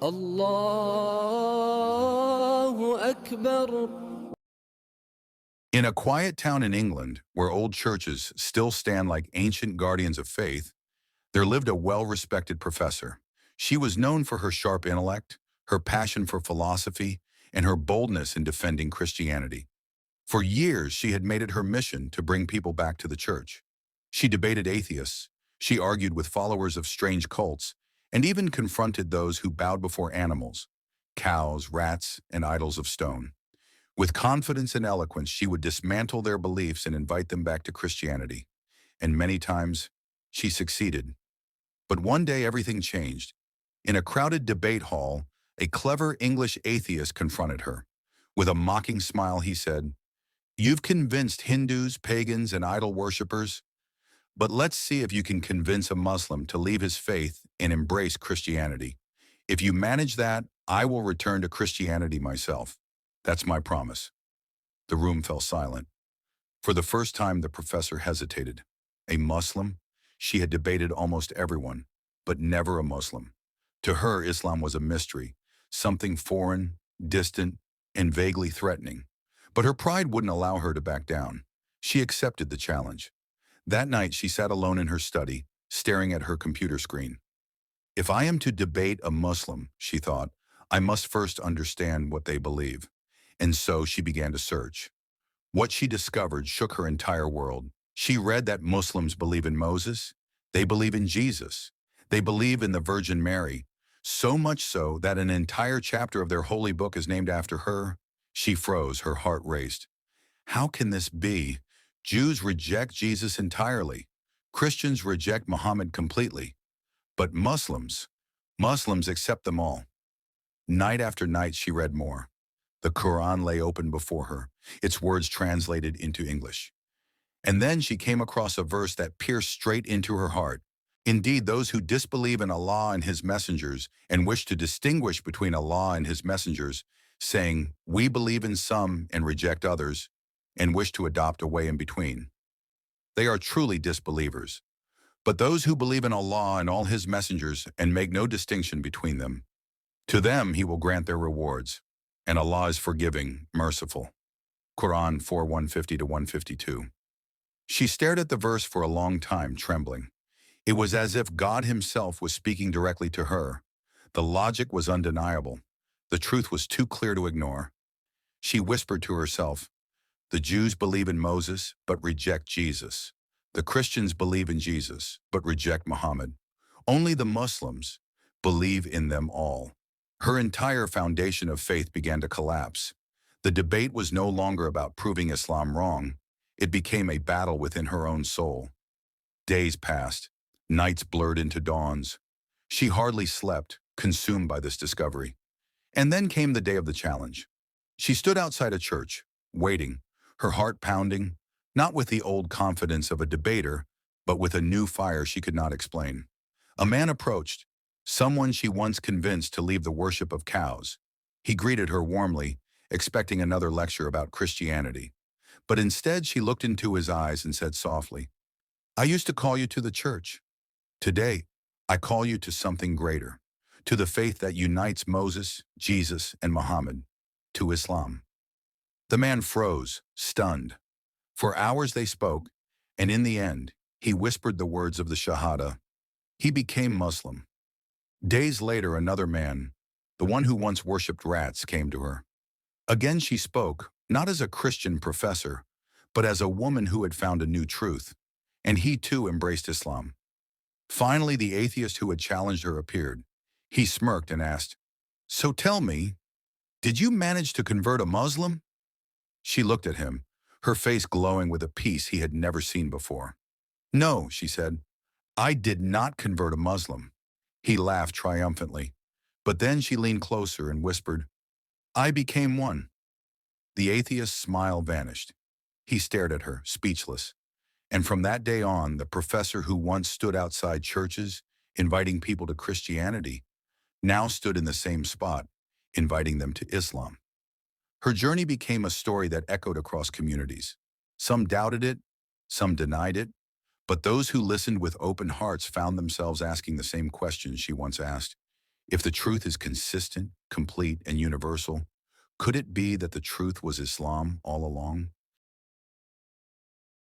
الله أكبر. In a quiet town in England, where old churches still stand like ancient guardians of faith, there lived a well-respected professor. She was known for her sharp intellect, her passion for philosophy, and her boldness in defending Christianity. For years, she had made it her mission to bring people back to the church. She debated atheists, she argued with followers of strange cults, and even confronted those who bowed before animals, cows, rats, and idols of stone. With confidence and eloquence, she would dismantle their beliefs and invite them back to Christianity. And many times, she succeeded. But one day, everything changed. In a crowded debate hall, a clever English atheist confronted her. With a mocking smile, he said, "You've convinced Hindus, pagans, and idol worshippers, but let's see if you can convince a Muslim to leave his faith and embrace Christianity. If you manage that, I will return to Christianity myself. That's my promise." The room fell silent. For the first time, the professor hesitated. A Muslim? She had debated almost everyone, but never a Muslim. To her, Islam was a mystery, something foreign, distant, and vaguely threatening. But her pride wouldn't allow her to back down. She accepted the challenge. That night, she sat alone in her study, staring at her computer screen. If I am to debate a Muslim, she thought, I must first understand what they believe. And so she began to search. What she discovered shook her entire world. She read that Muslims believe in Moses, they believe in Jesus, they believe in the Virgin Mary, so much so that an entire chapter of their holy book is named after her. She froze, her heart raced. How can this be? Jews reject Jesus entirely. Christians reject Muhammad completely. But Muslims accept them all. Night after night, she read more. The Qur'an lay open before her, its words translated into English. And then she came across a verse that pierced straight into her heart. Indeed, those who disbelieve in Allah and His messengers and wish to distinguish between Allah and His messengers, saying, we believe in some and reject others, and wish to adopt a way in between. They are truly disbelievers. But those who believe in Allah and all His messengers and make no distinction between them, to them He will grant their rewards, and Allah is forgiving, merciful. Qur'an 4:150-152. She stared at the verse for a long time, trembling. It was as if God Himself was speaking directly to her. The logic was undeniable. The truth was too clear to ignore. She whispered to herself, the Jews believe in Moses, but reject Jesus. The Christians believe in Jesus, but reject Muhammad. Only the Muslims believe in them all. Her entire foundation of faith began to collapse. The debate was no longer about proving Islam wrong. It became a battle within her own soul. Days passed. Nights blurred into dawns. She hardly slept, consumed by this discovery. And then came the day of the challenge. She stood outside a church, waiting, her heart pounding, not with the old confidence of a debater, but with a new fire she could not explain. A man approached, someone she once convinced to leave the worship of cows. He greeted her warmly, expecting another lecture about Christianity. But instead she looked into his eyes and said softly, I used to call you to the church. Today, I call you to something greater, to the faith that unites Moses, Jesus, and Muhammad, to Islam. The man froze, stunned. For hours they spoke, and in the end, he whispered the words of the Shahada. He became Muslim. Days later, another man, the one who once worshipped rats, came to her. Again she spoke, not as a Christian professor, but as a woman who had found a new truth, and he too embraced Islam. Finally, the atheist who had challenged her appeared. He smirked and asked, so tell me, did you manage to convert a Muslim? She looked at him, her face glowing with a peace he had never seen before. No, she said, I did not convert a Muslim. He laughed triumphantly, but then she leaned closer and whispered, I became one. The atheist's smile vanished. He stared at her, speechless. And from that day on, the professor who once stood outside churches, inviting people to Christianity, now stood in the same spot, inviting them to Islam. Her journey became a story that echoed across communities. Some doubted it, some denied it, but those who listened with open hearts found themselves asking the same questions she once asked. If the truth is consistent, complete, and universal, could it be that the truth was Islam all along?